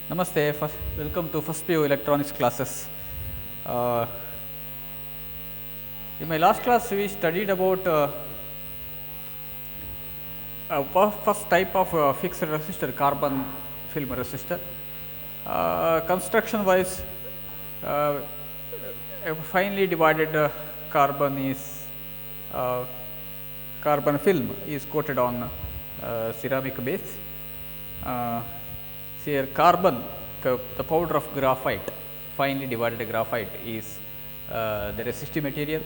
Namaste, welcome to first PU electronics classes. Uh, in my last class we studied about first type of fixed resistor, carbon film resistor. Construction wise, a finely divided carbon film is coated on ceramic base. Here carbon, the powder of graphite, finely divided graphite is the resistive material.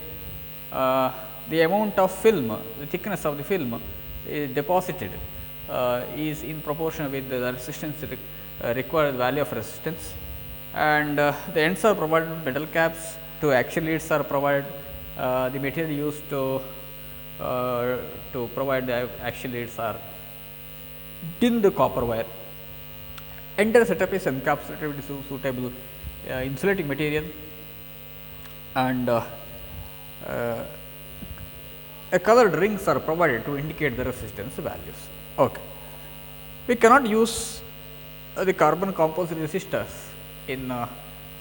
The amount of film, the thickness of the film is deposited is in proportion with the resistance required value of resistance, and the ends are provided with metal caps. Two axial leads are provided. The material used to provide the axial leads are tinned copper wire. Entire setup is encapsulated with suitable insulating material, and colored rings are provided to indicate the resistance values. Okay. We cannot use the carbon composite resistors in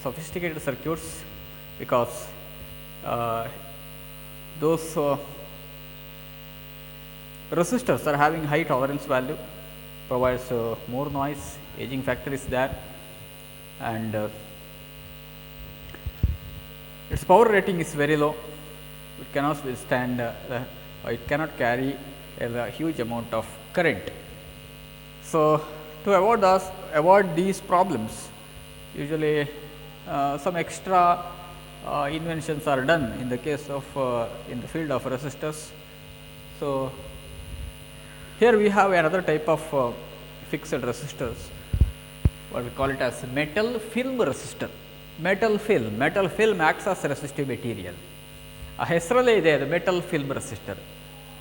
sophisticated circuits because those resistors are having high tolerance value, provides more noise, aging factor is there, and its power rating is very low. It cannot withstand, it cannot carry a huge amount of current. So, to avoid these problems, usually some extra inventions are done in the case of in the field of resistors. So, here we have another type of fixed resistors, what we call it as metal film resistor. Metal film acts as resistive material. A ಹೆಸರಲ್ಲೇ ಇದೆ the metal film resistor.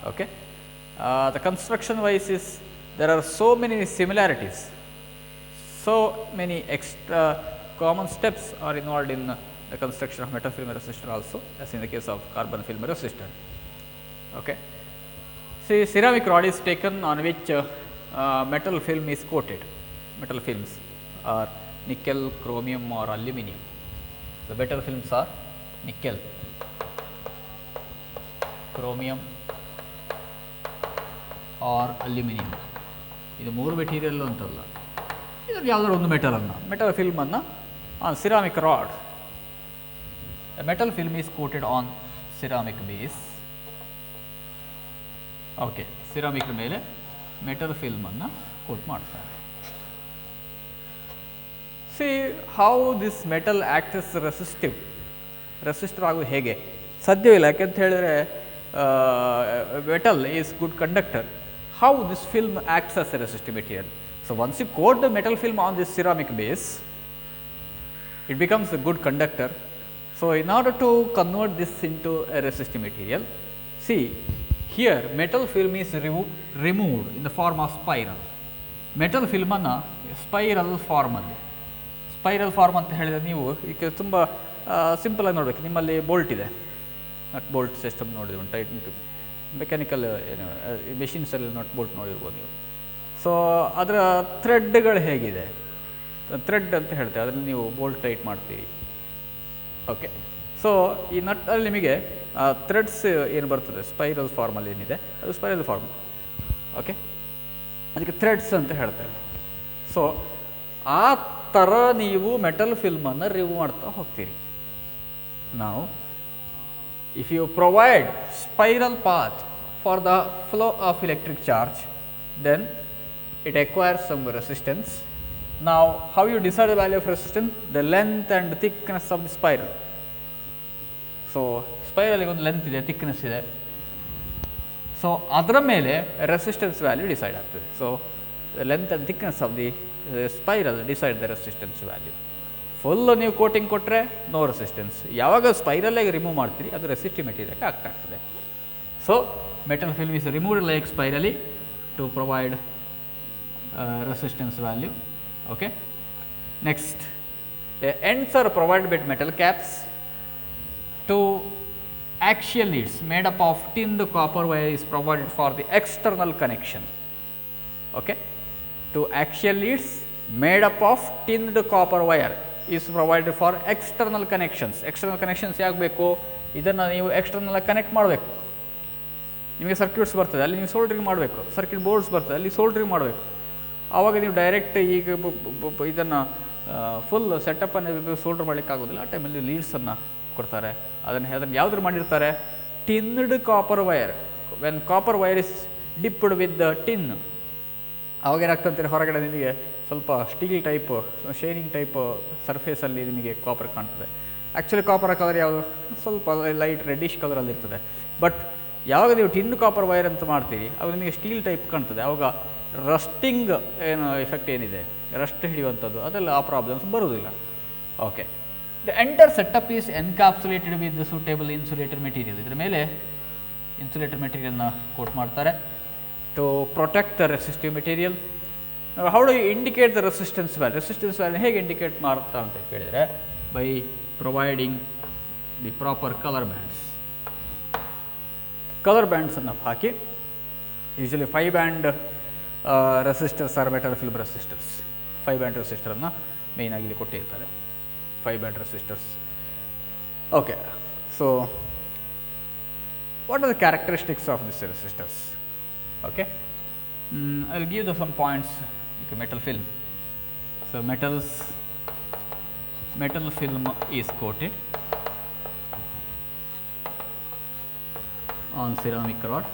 Okay. The construction wise is there are so many similarities, so many extra common steps are involved in the construction of metal film resistor also, as in the case of carbon film resistor. Okay. See, ceramic rod is taken on which metal film is coated. Metal films are nickel, chromium or aluminum. The metal films are nickel, chromium or aluminum. ಇದು ಮೂರು material ಅಂತಲ್ಲ, ಇದರಲ್ಲಿ ಯಾವುದಾದ್ರು ಒಂದು metal ಫಿಲ್ಮನ್ನು on ceramic rod. A metal film is coated on ceramic base. Okay, ceramic ಮೇಲೆ metal ಫಿಲ್ಮನ್ನು coat ಮಾಡ್ತಾರೆ. See how this metal act is resistor ಆಗೋದು ಹೇಗೆ ಸಾಧ್ಯವಿಲ್ಲ, ಯಾಕೆಂತ ಹೇಳಿದರೆ metal is good conductor. How this film acts as a resistive material? So, once you coat the metal film on this ceramic base, it becomes a good conductor. So, in order to convert this into a resistive material, see here metal film is removed in the form of spiral. Metal film ಅನ್ನು spiral form ಅಂತ ಹೇಳಿದರೆ ನೀವು ಈಗ ತುಂಬ simple ಆಗಿ ನೋಡಬೇಕು. ನಿಮ್ಮಲ್ಲಿ bolt ಇದೆ, ನಟ್ ಬೋಲ್ಟ್ ಸಿಸ್ಟಮ್ ನೋಡಿದ್ರೆ ಒಂದು ಟೈಟ್ ಮೆಕ್ಯಾನಿಕಲ್ ಏನು ಮೆಷಿನ್ಸಲ್ಲಿ ನಟ್ ಬೋಲ್ಟ್ ನೋಡಿರ್ಬೋದು ನೀವು. ಸೊ ಅದರ ಥ್ರೆಡ್ಗಳು ಹೇಗಿದೆ, ಥ್ರೆಡ್ ಅಂತ ಹೇಳ್ತೇವೆ, ಅದರಲ್ಲಿ ನೀವು ಬೋಲ್ಟ್ ಟೈಟ್ ಮಾಡ್ತೀರಿ. ಓಕೆ. ಸೊ ಈ ನಟ್ಟಲ್ಲಿ ನಿಮಗೆ ಥ್ರೆಡ್ಸ್ ಏನು ಬರ್ತದೆ ಸ್ಪೈರಲ್ ಫಾರ್ಮಲ್ಲಿ ಏನಿದೆ ಅದು ಸ್ಪೈರಲ್ ಫಾರ್ಮ್. ಓಕೆ, ಅದಕ್ಕೆ ಥ್ರೆಡ್ಸ್ ಅಂತ ಹೇಳ್ತೇವೆ. ಸೊ ಆ ಥರ ನೀವು ಮೆಟಲ್ ಫಿಲ್ಮನ್ನು ರಿಮೂವ್ ಮಾಡ್ತಾ ಹೋಗ್ತೀರಿ. ನಾವು if you provide spiral path for the flow of electric charge, then it acquires some resistance. Now, how you decide the value of resistance? The length and thickness of the spiral. So, spiral ಒಂದು length ಇದೆ, thickness ಇದೆ. So ಅದರ ಮೇಲೆ resistance value decide ಆಗ್ತದೆ. So the length and thickness of the spiral decide the resistance value. Full ನೀವು coating ಕೊಟ್ಟರೆ no resistance. ಯಾವಾಗ ಸ್ಪೈರಲ್ಲಾಗಿ ರಿಮೂವ್ ಮಾಡ್ತೀರಿ ಅದು ರೆಸಿಸ್ಟಿವ್ ಮೆಟೀರಿಯಲ್ಗೆ ಆಗ್ತಾಗ್ತದೆ. So metal film is removed like spirally to provide resistance value. Okay. Next, ends are provide with metal caps. Two axial leads made up of tinned copper wire is provided for the external connection. Okay. Two axial leads made up of tinned copper wire is provided for external connections. External connections ಯಾಕೆ ಬೇಕು? ಇದನ್ನು ನೀವು external connect ಮಾಡಬೇಕು. ನಿಮಗೆ circuits ಬರ್ತದೆ, ಅಲ್ಲಿ ನೀವು soldering ಮಾಡಬೇಕು. ಸರ್ಕ್ಯೂಟ್ ಬೋರ್ಡ್ಸ್ ಬರ್ತದೆ, ಅಲ್ಲಿ ಸೋಲ್ಡ್ರಿಂಗ್ ಮಾಡಬೇಕು. ಆವಾಗ ನೀವು ಡೈರೆಕ್ಟ್ ಈಗ ಇದನ್ನು ಫುಲ್ ಸೆಟಪ್ಪನ್ನು ಸೋಲ್ಡ್ರ್ ಮಾಡಲಿಕ್ಕಾಗೋದಿಲ್ಲ. ಆ ಟೈಮಲ್ಲಿ ಲೀಡ್ಸನ್ನು ಕೊಡ್ತಾರೆ. ಅದನ್ನು ಯಾವುದ್ರ ಮಾಡಿರ್ತಾರೆ? Tinned copper wire. When copper wire is dipped with the tin, ಅವಾಗ ಏನಾಗ್ತಂತೀರಿ, ಹೊರಗಡೆ ನಿಮಗೆ ಸ್ವಲ್ಪ ಸ್ಟೀಲ್ ಟೈಪ್ ಶೈನಿಂಗ್ ಟೈಪ್ ಸರ್ಫೇಸಲ್ಲಿ ನಿಮಗೆ ಕಾಪರ್ ಕಾಣ್ತದೆ. ಆ್ಯಕ್ಚುಲಿ ಕಾಪರ್ ಕಲರ್ ಯಾವುದು? ಸ್ವಲ್ಪ ಲೈಟ್ ರೆಡ್ಡಿಶ್ ಕಲರಲ್ಲಿ ಇರ್ತದೆ. ಬಟ್ ಯಾವಾಗ ನೀವು ಟಿನ್ ಕಾಪರ್ ವೈರ್ ಅಂತ ಮಾಡ್ತೀರಿ, ಅವಾಗ ನಿಮಗೆ ಸ್ಟೀಲ್ ಟೈಪ್ ಕಾಣ್ತದೆ. ಆವಾಗ ರಸ್ಟಿಂಗ್ ಏನು ಎಫೆಕ್ಟ್ ಏನಿದೆ, ರಸ್ಟ್ ಹಿಡಿಯುವಂಥದ್ದು, ಅದೆಲ್ಲ ಆ ಪ್ರಾಬ್ಲಮ್ಸ್ ಬರುವುದಿಲ್ಲ. Okay, the entire setup is encapsulated with the suitable insulator material. ಇದರ ಮೇಲೆ ಇನ್ಸುಲೇಟರ್ ಮೆಟೀರಿಯಲ್ನ ಕೋಟ್ ಮಾಡ್ತಾರೆ to protect the resistive material. How do you indicate the resistance value? Resistance value ಹೇಗೆ ಇಂಡಿಕೇಟ್ ಮಾಡ್ತಾ ಅಂತ ಕೇಳಿದರೆ, by providing the proper colour bands. Colour ಬ್ಯಾಂಡ್ಸನ್ನು ಹಾಕಿ, usually 5 band resistors are metal film resistors. 5 band ರೆಸಿಸ್ಟರನ್ನು ಮೇಯ್ನಾಗಿ ಇಲ್ಲಿ ಕೊಟ್ಟಿರ್ತಾರೆ. 5 band resistors. Okay, so what are the characteristics of these resistors? Okay, I will give you some points. Okay, metal film. So metal film is coated on ceramic rod.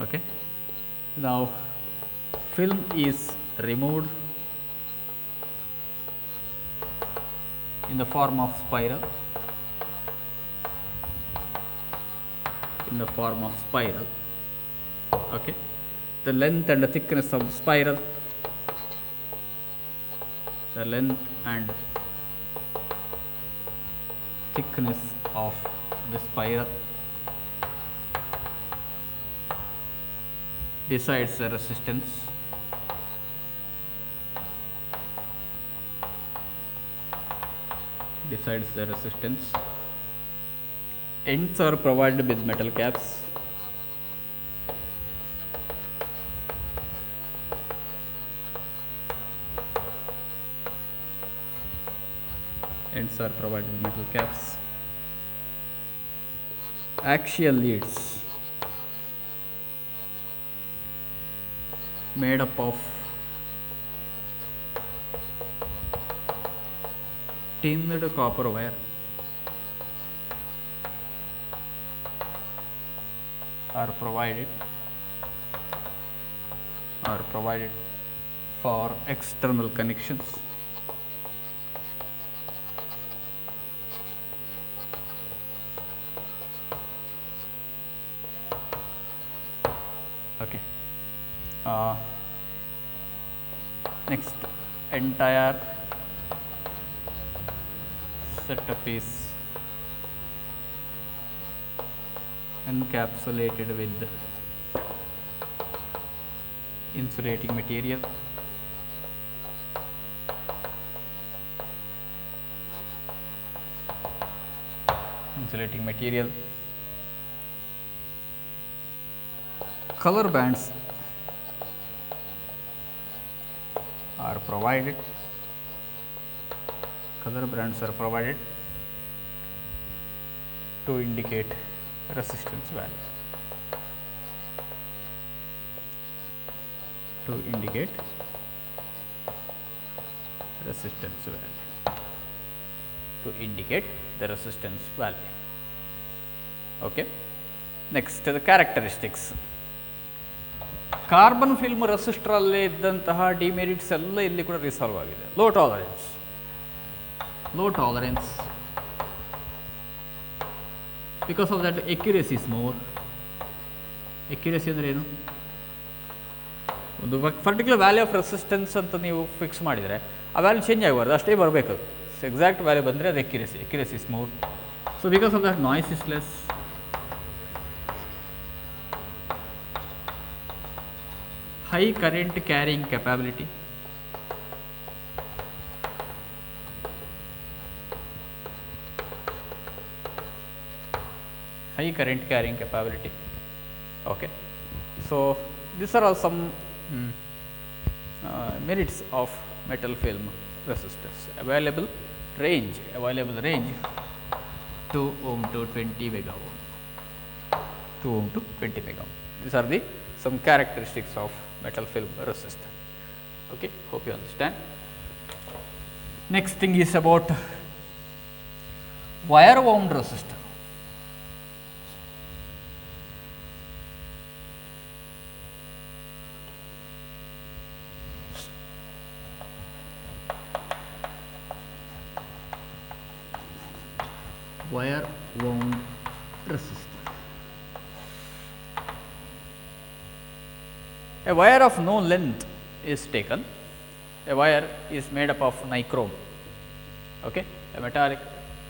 Okay, now film is removed in the form of spiral. Okay, the length and the thickness of the spiral, the length and thickness of the spiral decides the resistance. Ends are provided with metal caps. Axial leads made up of tinned copper wire are provided for external connections. Okay, next, entire setup is encapsulated with insulating material. Color bands are provided. To indicate resistance value. The resistance value. Okay. Next, the characteristics. Carbon film ರೆಸಿಸ್ಟರಲ್ಲಿ ಇದ್ದಂತಹ demerits ಎಲ್ಲ ಇಲ್ಲಿ ಕೂಡ resolve ಆಗಿದೆ. Low tolerance, because of that accuracy is more. Accuracy ಅಂದರೆ ಏನು? ಒಂದು particular value of resistance ಅಂತ ನೀವು ಫಿಕ್ಸ್ ಮಾಡಿದರೆ ಆ ವ್ಯಾಲ್ಯೂ ಚೇಂಜ್ ಆಗಬಾರ್ದು, ಅಷ್ಟೇ ಬರಬೇಕು. ಎಕ್ಸಾಕ್ಟ್ ವ್ಯಾಲ್ಯೂ ಬಂದರೆ ಅದು accuracy is more. So because of that noise is less. High current carrying capability. Okay, so these are all some merits of metal film resistors. Available range 2 ohm to 20 mega ohm, 2 ohm to 20 mega ohm. These are the some characteristics of metal film resistor. Okay, hope you understand. Next thing is about wire wound resistor. Wire wound resistor. A wire of no length is taken. A wire is made up of nichrome. Okay, a metallic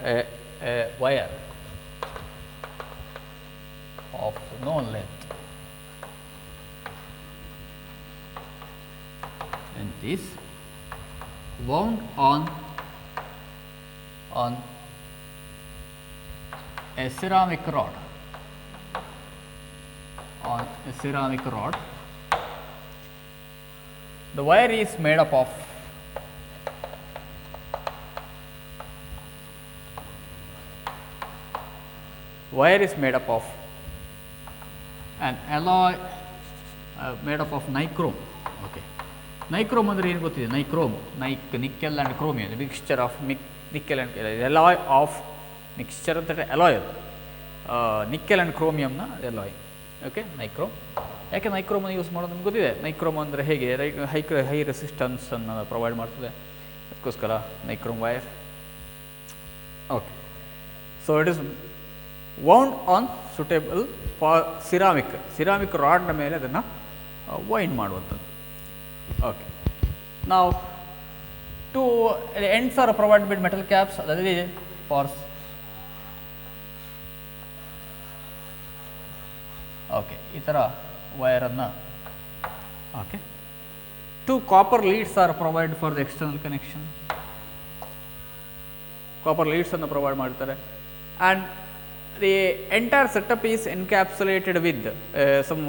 a wire of no length and is wound on a ceramic rod, The wire is made up of an alloy made up of nichrome. Okay. Nichrome ಅಂದರೆ ಏನು ಗೊತ್ತಿದೆ? Nichrome, nickel and chromium, the mixture of nickel and alloy of mixture ಅಂತ alloy ಅದು nickel and ಕ್ರೋಮಿಯಮ್ನ alloy. Okay, nichrome. ಯಾಕೆ nichrome use ಮಾಡೋದು ನಿಮ್ಗೆ ಗೊತ್ತಿದೆ. ನೈಕ್ರೋಮ್ ಅಂದರೆ ಹೇಗೆ ಹೈ ರೆಸಿಸ್ಟೆನ್ಸನ್ನು ಪ್ರೊವೈಡ್ ಮಾಡ್ತದೆ, ಅದಕ್ಕೋಸ್ಕರ nichrome wire. Okay, so it is wound on suitable for ceramic ರಾಡ್ನ ಮೇಲೆ ಅದನ್ನು ವೈಂಡ್ ಮಾಡುವಂಥದ್ದು. ಓಕೆ, ನಾವು two ends are provide with metal caps, ಅದರಲ್ಲಿ ಫಾರ್ ಓಕೆ ಈ ಥರ ವೈರನ್ನು. Okay, 2 copper leads are provided for the external connection. Copper leads ಅನ್ನು ಪ್ರೊವೈಡ್ ಮಾಡ್ತಾರೆ. And the entire setup is encapsulated with some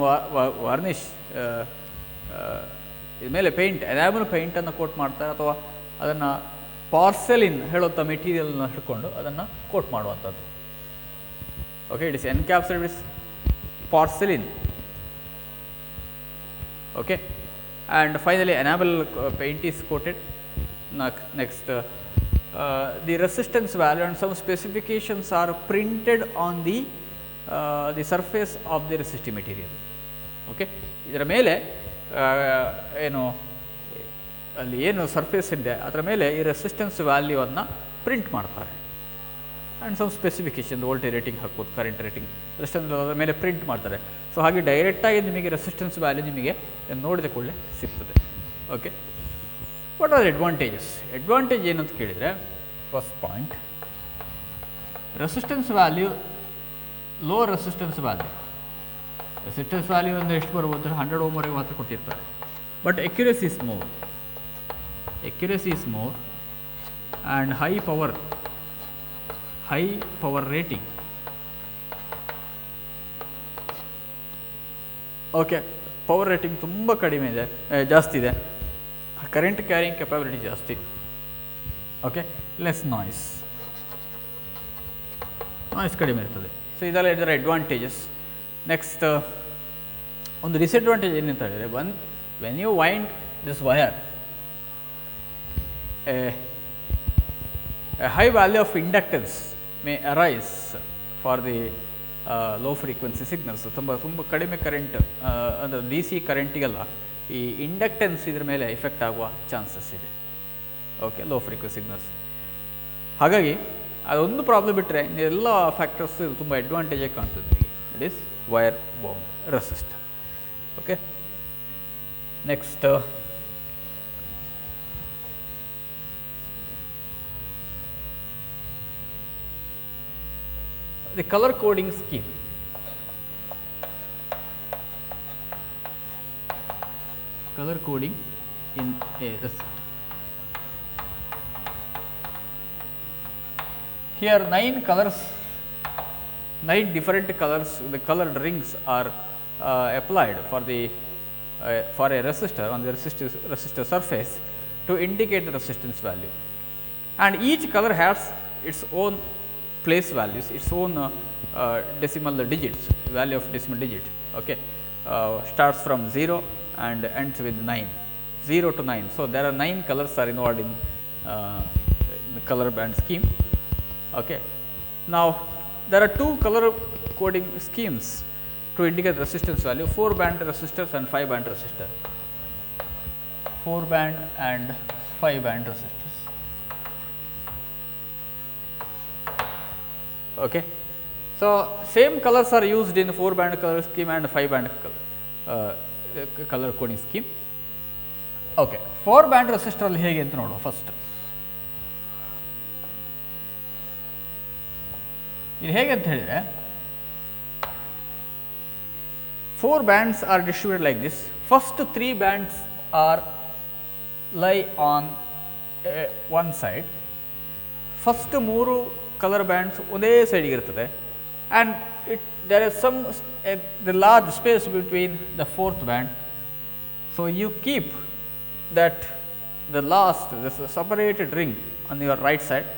varnish. ಮೇಲೆ paint, enamel ಪೇಂಟನ್ನು coat ಮಾಡ್ತಾರೆ, ಅಥವಾ ಅದನ್ನು ಪಾರ್ಸೆಲಿನ್ ಹೇಳುವಂಥ ಮೆಟೀರಿಯಲ್ನ ಹಿಡ್ಕೊಂಡು ಅದನ್ನು ಕೋಟ್ ಮಾಡುವಂಥದ್ದು. Okay, it is encapsulated with porcelain. Okay, and finally enamel paint is coated. Next, the resistance value and some specifications are printed on the surface of the resistive material. Okay, ಇದರ ಮೇಲೆ ಏನು ಅಲ್ಲಿ ಏನು surface ಇದೆ ಅದರ ಮೇಲೆ ಈ resistance ವ್ಯಾಲ್ಯೂವನ್ನು ಪ್ರಿಂಟ್ ಮಾಡ್ತಾರೆ. And some specification, voltage rating ಹಾಕ್ಬೋದು, ಕರೆಂಟ್ ರೇಟಿಂಗ್, ರೆಸಿಸ್ಟೆನ್ಸ್ ಅದರ ಮೇಲೆ ಪ್ರಿಂಟ್ ಮಾಡ್ತಾರೆ. ಸೊ ಹಾಗೆ ಡೈರೆಕ್ಟಾಗಿ ನಿಮಗೆ ರೆಸಿಸ್ಟೆನ್ಸ್ ವ್ಯಾಲ್ಯೂ ನಿಮಗೆ ನೋಡಿದ ಕೂಡಲೇ ಸಿಗ್ತದೆ. Okay, what are advantages? Advantage ಏನಂತ ಕೇಳಿದರೆ, first point, resistance value, low resistance value ಅಂದರೆ ಎಷ್ಟು ಬರ್ಬೋದು? 100 Ω ವರೆಗೆ ಮಾತ್ರ ಕೊಟ್ಟಿರ್ತಾರೆ. But accuracy is more and high power rating. Okay, power rating ತುಂಬ ಕಡಿಮೆ ಇದೆ, ಜಾಸ್ತಿ ಇದೆ. ಕರೆಂಟ್ ಕ್ಯಾರಿಂಗ್ ಕೆಪಾಬಿಲಿಟಿ ಜಾಸ್ತಿ. ಓಕೆ, ಲೆಸ್ ನಾಯ್ಸ್ ಕಡಿಮೆ ಇರ್ತದೆ. ಸೊ ಇದೆಲ್ಲ ಇದರ ಅಡ್ವಾಂಟೇಜಸ್. ನೆಕ್ಸ್ಟ್ ಒಂದು ಡಿಸ್ಅಡ್ವಾಂಟೇಜ್ ಏನಂತ ಹೇಳಿದರೆ, when you wind this wire, a high value of inductance may arise for the low frequency signals. ತುಂಬ ಕಡಿಮೆ ಕರೆಂಟ್ ಅಂದರೆ ಡಿ ಸಿ ಕರೆಂಟಿಗೆಲ್ಲ ಈ ಇಂಡಕ್ಟೆನ್ಸ್ ಇದ್ರ ಮೇಲೆ ಎಫೆಕ್ಟ್ ಆಗುವ ಚಾನ್ಸಸ್ ಇದೆ. Okay, low frequency signals. ಹಾಗಾಗಿ ಅದೊಂದು ಪ್ರಾಬ್ಲಮ್ ಬಿಟ್ಟರೆ ಎಲ್ಲ ಫ್ಯಾಕ್ಟರ್ಸ್ ತುಂಬ ಅಡ್ವಾಂಟೇಜಾಗಿ ಕಾಣ್ತದೆ. It is wire bound resistor. Okay, next the color coding scheme. Color coding in a resistor. Here 9 different colors, the colored rings are applied for the for a resistor on the resistor surface to indicate the resistance value, and each color has its own place values, its own decimal digits, value of decimal digit. Okay. Starts from 0 and ends with 9, 0 to 9. So, there are 9 colors are involved in the color band scheme. Okay. Now, there are 2 color coding schemes to indicate resistance value, 4 band resistors and 5 band resistor, 4 band and 5 band resistors. Okay. So, same colors are used in 4 band color scheme and 5 band color coding scheme. Okay. 4 band resistor alli hege anta nodu first. ಇದು ಹೇಗೆ ಅಂತ ಹೇಳಿದರೆ, 4 bands are distributed like this. First 3 bands are lie on one side. First 3 color bands ಒಂದೇ side ಇರುತ್ತದೆ, and there is some the large space between the 4th band. So, you keep that the last this separated ring on your right side,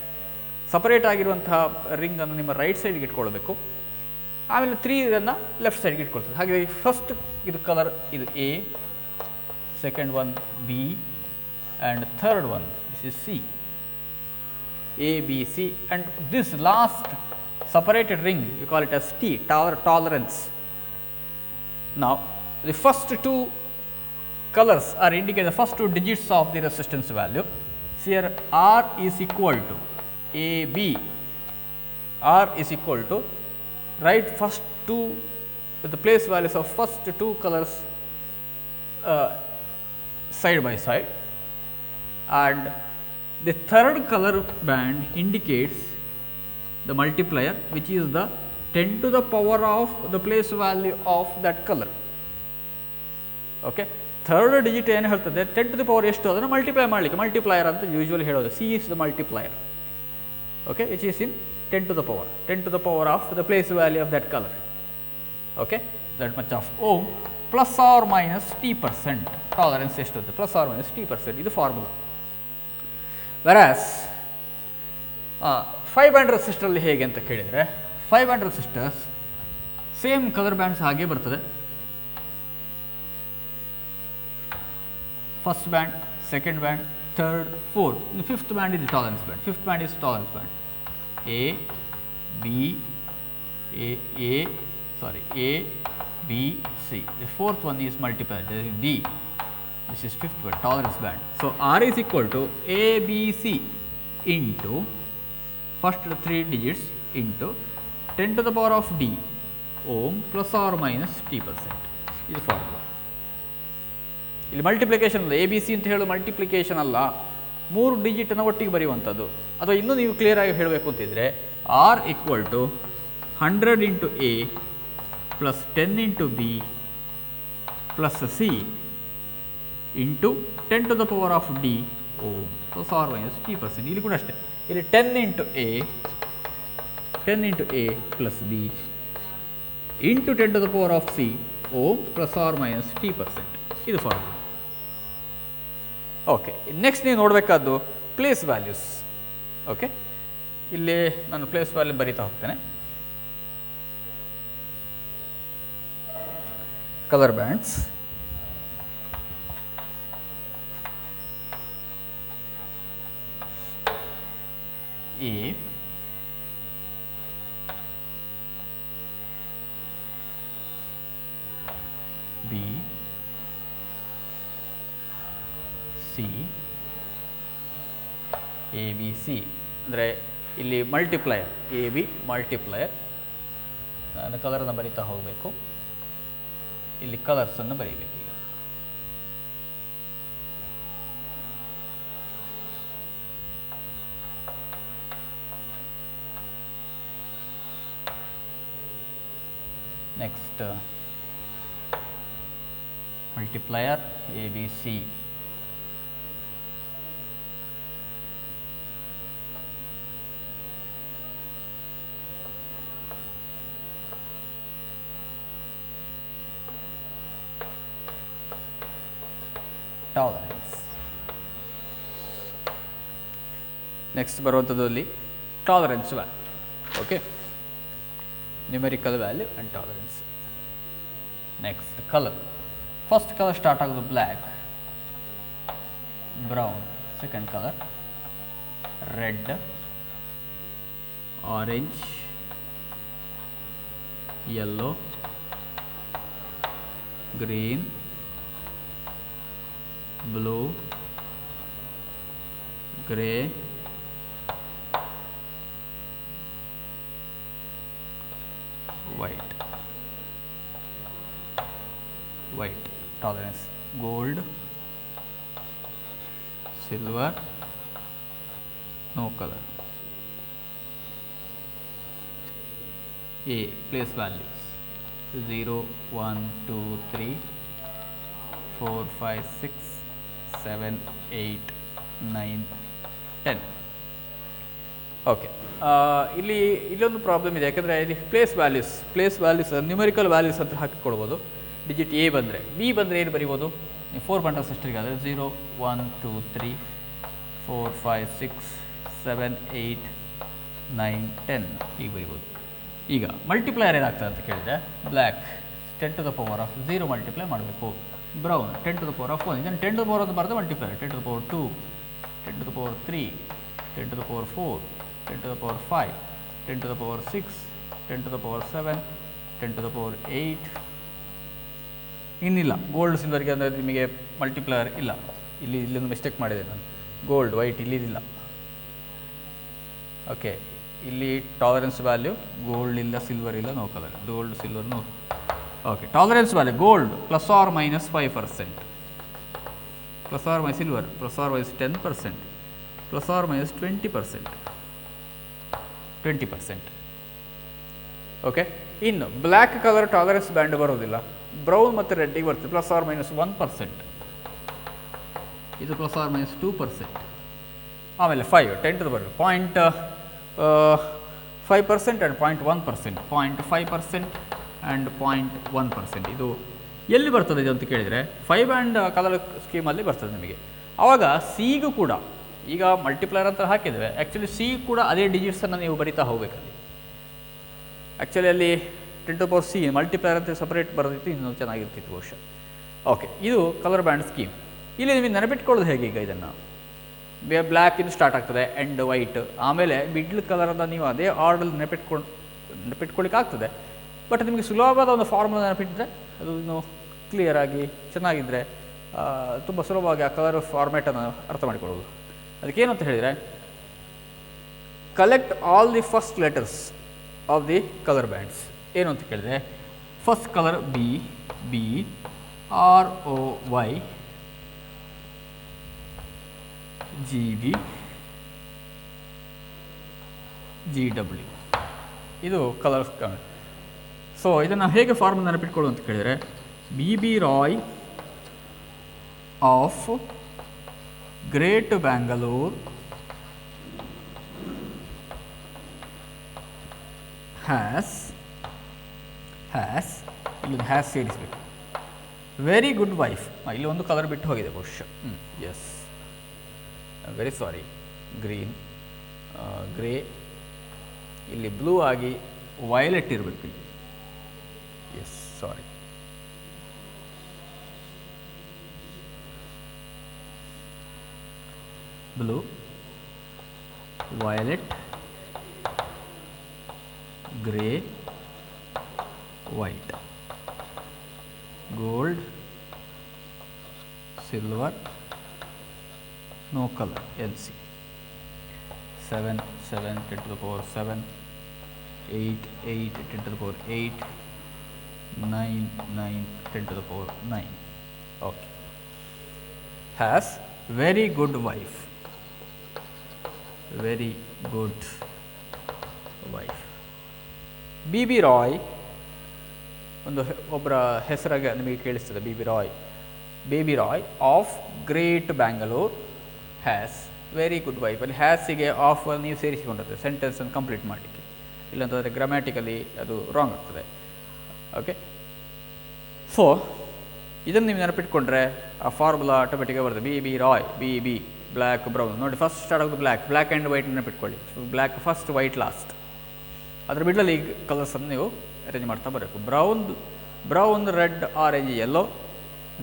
separate ಆಗಿರುವಂತಹ ring ಅನ್ನು ನಿಮ್ಮ right ಸೈಡ್ಗೆ ಇಟ್ಕೊಳ್ಬೇಕು. ಆಮೇಲೆ 3 ಇದನ್ನು left ಸೈಡ್ಗೆ ಇಟ್ಕೊಳ್ತದೆ. ಹಾಗಾಗಿ ಫಸ್ಟ್ ಇದು ಕಲರ್ ಇದು A, second one B and third one this is C, A B C, and this last separated ring you call it as T, tolerance. Now, the first 2 colors are indicated, the first 2 digits of the resistance value. So, here R is equal to AB, R is equal to, write first 2 with the place values of first 2 colors side by side, and the third color band indicates the multiplier, which is the 10 to the power of the place value of that color. Okay. Third digit ಏನು ಹೇಳ್ತದೆ, 10 to the power ಎಷ್ಟು ಅದನ್ನು multiply ಮಾಡಲಿಕ್ಕೆ multiplier ಅಂತ usually ಹೇಳೋದು. C is the multiplier. Okay, which is in 10 to the power of the place value of that color. Okay, that much of ohm plus or minus t%. Tolerance ಎಷ್ಟು ಅಂತ plus or minus t%, ಇದು formula. Whereas 5 band resistor ಅಲ್ಲಿ ಹೇಗೆ ಅಂತ ಕೇಳಿದರೆ, 5 band resistors same colour bands ಹಾಗೆ ಬರ್ತದೆ. First band, second band, third, fourth, the 5th band is the tolerance band. 5th band is tolerance band. A, B, A, B, C. The 4th one is multiplier. There is D. This is 5th band, tolerance band. So, R is equal to A, B, C into first 3 digits into 10 to the power of D ohm plus or minus t%. This is formula. ಇಲ್ಲಿ multiplication ಅಲ್ಲ, A B C ಅಂತ ಹೇಳೋ multiplication ಅಲ್ಲ, 3 ಡಿಜಿಟನ್ನು ಒಟ್ಟಿಗೆ ಬರೆಯುವಂಥದ್ದು. ಅಥವಾ ಇನ್ನೂ ನೀವು clear ಆಗಿ ಹೇಳಬೇಕು ಅಂತಿದ್ರೆ, R equal to 100 into A plus 10 into B plus C into 10 to the power of D ohm plus R minus t%. ಇಲ್ಲಿ ಕೂಡ ಅಷ್ಟೇ, ಇಲ್ಲಿ 10 into A plus B into 10 to the power of C ohm plus R minus t%. ಇದು formula. Okay, next ನೀವು ನೋಡಬೇಕಾದ್ದು place values. Okay, ಇಲ್ಲಿ ನಾನು place value ಬರೀತಾ ಹೋಗ್ತೇನೆ. Colour bands, A, B, C, A B C ಅಂದರೆ ಇಲ್ಲಿ multiplier, A B multiplier. ನಾನು ಕಲರನ್ನು ಬರಿತಾ ಹೋಗಬೇಕು, ಇಲ್ಲಿ ಕಲರ್ಸನ್ನು ಬರೀಬೇಕು. ಈಗ next multiplier A B C. Tolerance. Next ಬರುವಂಥದ್ದು ಅಲ್ಲಿ tolerance value. Okay, numerical value and tolerance. Next colour. First colour start ಆಗೋದು black, brown, second colour red, orange, yellow, green, blue, gray, white. Tolerance: gold, silver, no color. A. Place values 0, 1, 2, 3, 4, 5, 6, 7, 8, 9, 10. Okay, ಇಲ್ಲೊಂದು problem ಇದೆ. ಯಾಕೆಂದರೆ ಇಲ್ಲಿ place values numerical values ಅಂತ ಹಾಕಿಕೊಡ್ಬೋದು. Digit A ಬಂದರೆ, B ಬಂದರೆ ಏನು ಬರಿಬೋದು? 4 ಬಂಡಲ್ ಸಿಸ್ಟರ್ಗಾದರೆ 0, 1, 2, 3, 4, 5, 6, 7, 8, 9, 10 ಹೀಗೆ ಬರಿಬೋದು. ಈಗ ಮಲ್ಟಿಪ್ಲೈಯರ್ ಏನಾಗ್ತದೆ ಅಂತ ಕೇಳಿದರೆ, black 10 to the power of 0 multiply ಮಾಡಬೇಕು, brown 10 to the power of 1. ಇದನ್ನು 10 to the power ಅಂತ ಬರೆದ multiplier 10 to the power 2, 10 to the power 3, 10 to the power 4, 10 to the power 5, 10 to the power 6, 10 to the power 7, 10 to the power 8. ಇನ್ನಿಲ್ಲ gold ಸಿಲ್ವರ್ಗೆ ಅಂದರೆ ನಿಮಗೆ multiplier ಇಲ್ಲ. ಇಲ್ಲೊಂದು mistake ಮಾಡಿದೆ ನಾನು. ಗೋಲ್ಡ್ ವೈಟ್ ಇಲ್ಲಿಲ್ಲ. ಓಕೆ, ಇಲ್ಲಿ ಟಾಲರೆನ್ಸ್ ವ್ಯಾಲ್ಯೂ ಗೋಲ್ಡ್ ಇಲ್ಲ, ಸಿಲ್ವರ್ ಇಲ್ಲ, no colour. Gold, silver, no. Okay, tolerance value gold ±5%, silver ±10%, ±20%. Okay, ಇನ್ನು ಬ್ಲ್ಯಾಕ್ ಕಲರ್ ಟಾಲರೆನ್ಸ್ ಬ್ಯಾಂಡ್ ಬರೋದಿಲ್ಲ. ಬ್ರೌನ್ ಮತ್ತು ರೆಡ್ಡಿಗೆ ಬರ್ತದೆ ±1%, ಇದು ±2%. ಆಮೇಲೆ 5 10 to the power 0.5% and 0.1%, 0.5% and 0.1%. ಇದು ಎಲ್ಲಿ ಬರ್ತದೆ ಇದು ಅಂತ ಕೇಳಿದರೆ 5 ಬ್ಯಾಂಡ್ ಕಲರ್ ಸ್ಕೀಮಲ್ಲಿ ಬರ್ತದೆ ನಿಮಗೆ. ಆವಾಗ ಸಿಗೂ ಕೂಡ ಈಗ ಮಲ್ಟಿಪ್ಲೈಯರ್ ಅಂತ ಹಾಕಿದ್ದೇವೆ, ಆ್ಯಕ್ಚುಲಿ ಸಿ ಕೂಡ ಅದೇ ಡಿಜಿಟ್ಸನ್ನು ನೀವು ಬರಿತಾ ಹೋಗಬೇಕಲ್ಲಿ. ಆ್ಯಕ್ಚುಲಿ ಅಲ್ಲಿ 10 to the power C multiplier ಅಂತ ಸಪ್ರೇಟ್ ಬರೋದಿತ್ತು, ಇನ್ನೂ ಚೆನ್ನಾಗಿರ್ತಿತ್ತು ಬಹುಶಃ. ಓಕೆ, ಇದು ಕಲರ್ ಬ್ಯಾಂಡ್ ಸ್ಕೀಮ್. ಇಲ್ಲಿ ನಿಮಗೆ ನೆನಪಿಟ್ಕೊಳ್ಳೋದು ಹೇಗೆ? ಈಗ ಇದನ್ನು ಬ್ಲ್ಯಾಕ್ ಇದು ಸ್ಟಾರ್ಟ್ ಆಗ್ತದೆ, ಆ್ಯಂಡ್ ವೈಟ್, ಆಮೇಲೆ ಮಿಡ್ಲ್ ಕಲರನ್ನು ನೀವು ಅದೇ ಆರ್ಡಲ್ಲಿ ನೆನಪಿಟ್ಕೊಳ್ಳಿಕ್ಕೆ ಆಗ್ತದೆ. ಬಟ್ ನಿಮಗೆ ಸುಲಭವಾದ ಒಂದು ಫಾರ್ಮುಲಾ ನೆನಪಿಟ್ಟಿದ್ರೆ, ಅದು ಇನ್ನು ಕ್ಲಿಯರಾಗಿ ಚೆನ್ನಾಗಿದ್ದರೆ ತುಂಬ ಸುಲಭವಾಗಿ ಆ ಕಲರ್ ಫಾರ್ಮ್ಯಾಟನ್ನು ಅರ್ಥ ಮಾಡಿಕೊಳ್ಳೋದು. ಅದಕ್ಕೇನು ಅಂತ ಹೇಳಿದರೆ, collect all the first letters of the colour bands. ಏನು ಅಂತ ಕೇಳಿದರೆ, first colour B, ROY, GB, GW, ಇದು ಕಲರ್ಸ್. ಸೊ ಇದನ್ನು ಹೇಗೆ ಫಾರ್ಮ್ ನೆನಪಿಟ್ಕೊಳ್ಳು ಅಂತ ಕೇಳಿದರೆ, BB Roy of great Bangalore has ಇಲ್ಲಿ ಹ್ಯಾಸ್ ಸೇರಿಸಬೇಕು, ವೆರಿ ಗುಡ್ ವೈಫ್. ಇಲ್ಲಿ ಒಂದು ಕಲರ್ ಬಿಟ್ಟು ಹೋಗಿದೆ ಬಹುಶಃ. Yes, very sorry, green, grey, ಇಲ್ಲಿ ಬ್ಲೂ ಆಗಿ ವೈಲೆಟ್ ಇರಬೇಕು ಇಲ್ಲಿ. Yes, sorry. Blue, violet, grey, white, gold, silver, no color, NC. 7 10 to the power 7, 8 10 to the power 8, 9 10 to the power 9. Okay, has very good wife, BB Roy ಒಬ್ಬರ ಹೆಸರಾಗ ನಿಮಗೆ ಕೇಳಿಸ್ತದೆ. B B Roy of great Bangalore has very good wife. ಅಲ್ಲಿ ಹ್ಯಾಸಿಗೆ of ನೀವು ಸೇರಿಸಿಕೊಂಡಿರ್ತದೆ ಸೆಂಟೆನ್ಸನ್ನು complete ಮಾಡಲಿಕ್ಕೆ, ಇಲ್ಲಾಂತಂದರೆ grammatically ಅದು ರಾಂಗ್ ಆಗ್ತದೆ. ಓಕೆ, ಸೊ ಇದನ್ನು ನೀವು ನೆನಪಿಟ್ಕೊಂಡ್ರೆ ಆ ಫಾರ್ಮುಲಾ ಆಟೋಮೆಟಿಕ್ಕಾಗಿ ಬರುತ್ತೆ. B B Roy, B B black brown. ನೋಡಿ ಫಸ್ಟ್ ಸ್ಟಾರ್ಟ್ ಆಗೋದು ಬ್ಲ್ಯಾಕ್ ಆ್ಯಂಡ್ ವೈಟ್ ನೆನಪಿಟ್ಕೊಳ್ಳಿ. Black first, white last. ಅದರ ಮಿಡ್ಲಲ್ಲಿ ಈ ಕಲರ್ಸನ್ನು ನೀವು ಅರೇಂಜ್ ಮಾಡ್ತಾ ಬರಬೇಕು. Brown, red, orange, yellow,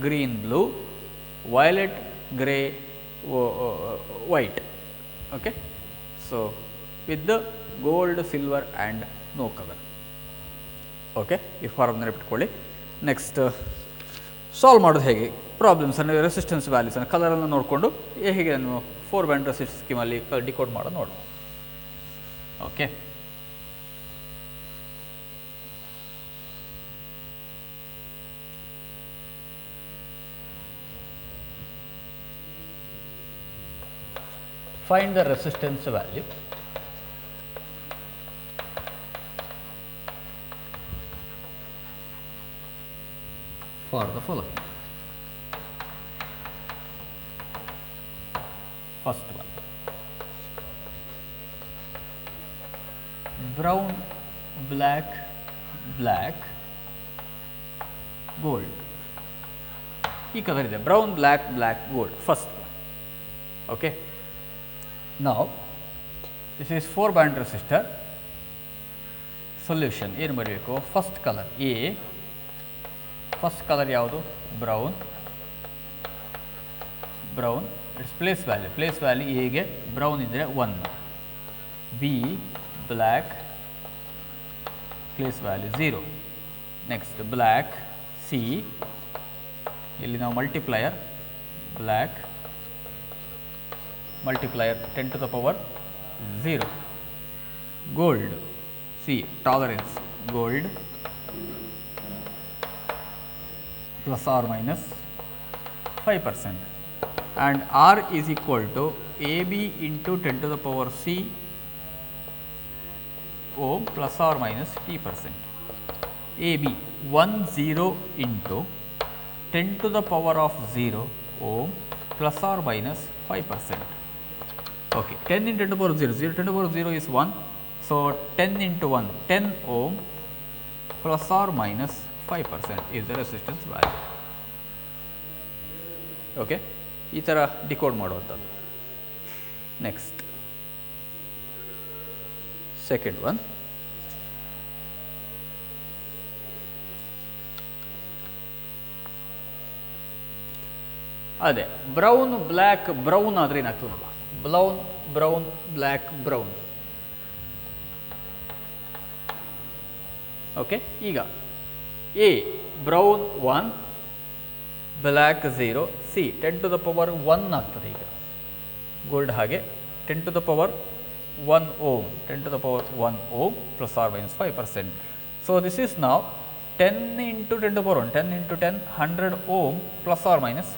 green, blue, violet, grey, white. Okay, so with the gold, silver and no colour. Okay, ಈ ಫಾರ್ಮ್ ನೆನಪಿಟ್ಕೊಳ್ಳಿ. ನೆಕ್ಸ್ಟ್ ಸಾಲ್ವ್ ಮಾಡೋದು ಹೇಗೆ, ಪ್ರಾಬ್ಲಮ್ಸನ್ನು, ರೆಸಿಸ್ಟೆನ್ಸ್ ವ್ಯಾಲ್ಯೂಸನ್ನು, ಕಲರನ್ನು ನೋಡಿಕೊಂಡು ಹೇಗೆ ನಾನು 4 ಬ್ಯಾಂಡ್ ರೆಸಿಸ್ಟೆನ್ಸ್ ಸ್ಕೀಮಲ್ಲಿ ಡಿಕೋಡ್ ಮಾಡೋದು ನೋಡೋಣ. Okay, find the resistance value for the following. First one, brown, black, gold. ಈ ಕಲರ್ ಇದೆ, brown, black, gold, first. Okay, now this is 4 band resistor. Solution ಏನು ಬರಬೇಕು, first colour A. First colour ಯಾವುದು, brown. Its place value ಎಗೆ brown ಇದ್ದರೆ 1, B black, place value 0. Next black, C, ಇಲ್ಲಿ ನಾವು multiplier black, multiplier 10 to the power 0. Gold, see tolerance, gold plus or minus 5%, and R is equal to AB into 10 to the power C ohm plus or minus T%. AB 10 into 10 to the power of 0 ohm plus or minus 5%. Okay, 10 into 10 to the power 0, 10 to the power 0 is 1. So 10 into 1, 10 ohm plus or minus 5% is the resistance value. Okay, ಈ ಥರ decode ಮಾಡುವಂಥದ್ದು. Next second one, ಅದೇ brown, black, brown ಆದರೆ ಏನಾಗ್ತದೆ ನೋಡುವ. Brown, black, brown. Okay, ಈಗ A brown 1, black 0, C 10 to the power 1 ಆಗ್ತದೆ. ಈಗ ಗೋಲ್ಡ್ ಹಾಗೆ 10 to the power 1 ohm, 10 to the power 1 ohm plus or minus 5%. So this is now 10 into 10 to the power 1, 10 into 10, 100 ohm plus or minus.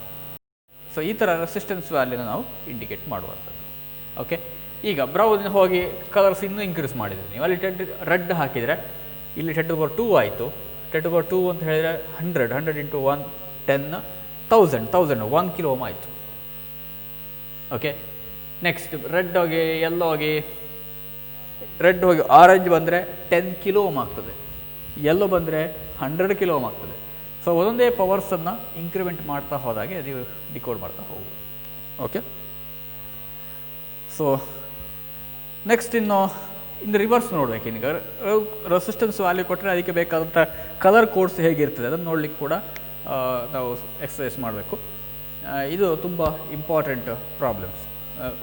So ಈ ಥರ resistance ವ್ಯಾಲ್ಯೂನ ನಾವು indicate ಮಾಡುವಂಥದ್ದು. Okay, ಈಗ brown ಹೋಗಿ colours ಇನ್ನೂ increase ಮಾಡಿದ್ವಿ ನೀವು. ಅಲ್ಲಿ ರೆಡ್ ಹಾಕಿದರೆ ಇಲ್ಲಿ 10 to the power 2 ಆಯಿತು. 10 to the power 2 ಅಂತ ಹೇಳಿದರೆ 100 into 1, 10, 1000, 1 kilo ohm ಆಯಿತು. ಓಕೆ, ನೆಕ್ಸ್ಟ್ ರೆಡ್ ಹೋಗಿ ಯೆಲ್ಲೋ ಹೋಗಿ, ರೆಡ್ ಹೋಗಿ ಆರೆಂಜ್ ಬಂದರೆ 10 kilo ohm ಆಗ್ತದೆ, ಯೆಲ್ಲೋ ಬಂದರೆ 100 kilo ohm ಆಗ್ತದೆ. ಸೊ ಒಂದೊಂದೇ ಪವರ್ಸನ್ನು ಇನ್ಕ್ರಿಮೆಂಟ್ ಮಾಡ್ತಾ ಹೋದಾಗೆ ಅದು ಡಿಕೋಡ್ ಮಾಡ್ತಾ ಹೋಗುವುದು. ಓಕೆ, ಸೊ ನೆಕ್ಸ್ಟ್ ಇನ್ನು ರಿವರ್ಸ್ ನೋಡಬೇಕು. ಈಗ ರೆಸಿಸ್ಟೆನ್ಸ್ ವ್ಯಾಲ್ಯೂ ಕೊಟ್ಟರೆ ಅದಕ್ಕೆ ಬೇಕಾದಂಥ ಕಲರ್ ಕೋಡ್ಸ್ ಹೇಗಿರ್ತದೆ ಅದನ್ನು ನೋಡಲಿಕ್ಕೆ ಕೂಡ ನಾವು ಎಕ್ಸಸೈಸ್ ಮಾಡಬೇಕು. ಇದು ತುಂಬ ಇಂಪಾರ್ಟೆಂಟ್ ಪ್ರಾಬ್ಲಮ್ಸ್.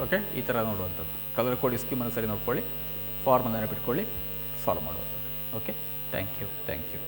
ಓಕೆ, ಈ ಥರ ನೋಡುವಂಥದ್ದು. ಕಲರ್ ಕೋಡ್ ಸ್ಕೀಮನ್ನು ಸರಿ ನೋಡ್ಕೊಳ್ಳಿ, ಫಾರ್ಮನ್ನು ನೆನಪಿಟ್ಕೊಳ್ಳಿ, ಸಾಲ್ವ್ ಮಾಡುವಂಥದ್ದು. Okay, thank you.